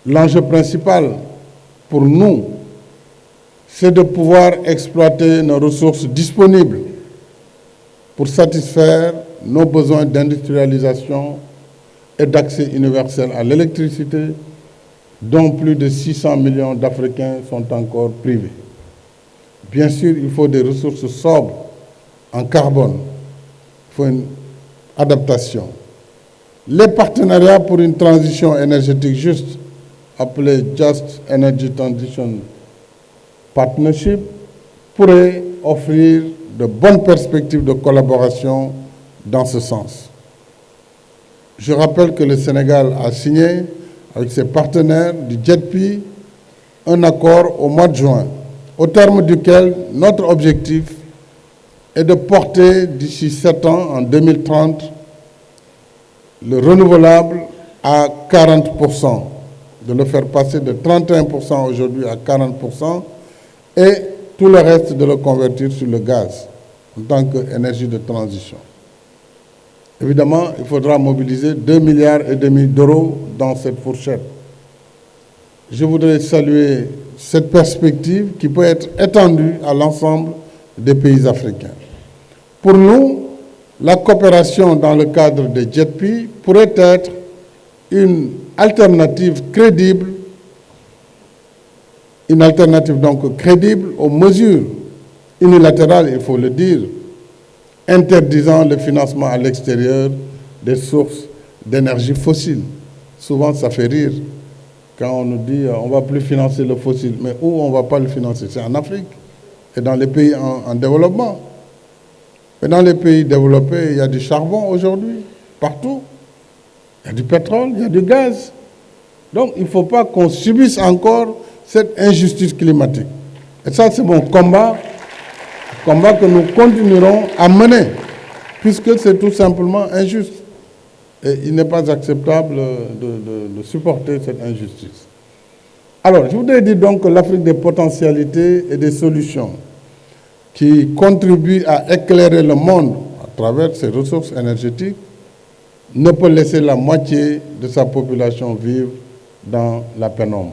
L'enjeu principal pour nous, c'est de pouvoir exploiter nos ressources disponibles pour satisfaire nos besoins d'industrialisation et d'accès universel à l'électricité, dont plus de 600 millions d'Africains sont encore privés. Bien sûr, il faut des ressources sobres en carbone, il faut une adaptation. Les partenariats pour une transition énergétique juste, appelé Just Energy Transition Partnership, pourraient offrir de bonnes perspectives de collaboration dans ce sens. Je rappelle que le Sénégal a signé avec ses partenaires du JETP un accord au mois de juin, au terme duquel notre objectif est de porter d'ici 7 ans, en 2030, le renouvelable à 40%, de le faire passer de 31% aujourd'hui à 40%, et tout le reste de le convertir sur le gaz en tant qu'énergie de transition. Évidemment, il faudra mobiliser 2,5 milliards d'euros dans cette fourchette. Je voudrais saluer cette perspective qui peut être étendue à l'ensemble des pays africains. Pour nous, la coopération dans le cadre des JETP pourrait être une alternative crédible, aux mesures unilatérales, il faut le dire, interdisant le financement à l'extérieur des sources d'énergie fossile. Souvent, ça fait rire quand on nous dit on ne va plus financer le fossile. Mais où on ne va pas le financer? C'est en Afrique et dans les pays en développement. Mais dans les pays développés, il y a du charbon aujourd'hui, partout. Il y a du pétrole, il y a du gaz. Donc, il ne faut pas qu'on subisse encore cette injustice climatique. Et ça, c'est mon combat que nous continuerons à mener, puisque c'est tout simplement injuste. Et il n'est pas acceptable de supporter cette injustice. Alors, je voudrais dire donc que l'Afrique des potentialités et des solutions qui contribuent à éclairer le monde à travers ses ressources énergétiques ne peut laisser la moitié de sa population vivre dans la pénombre.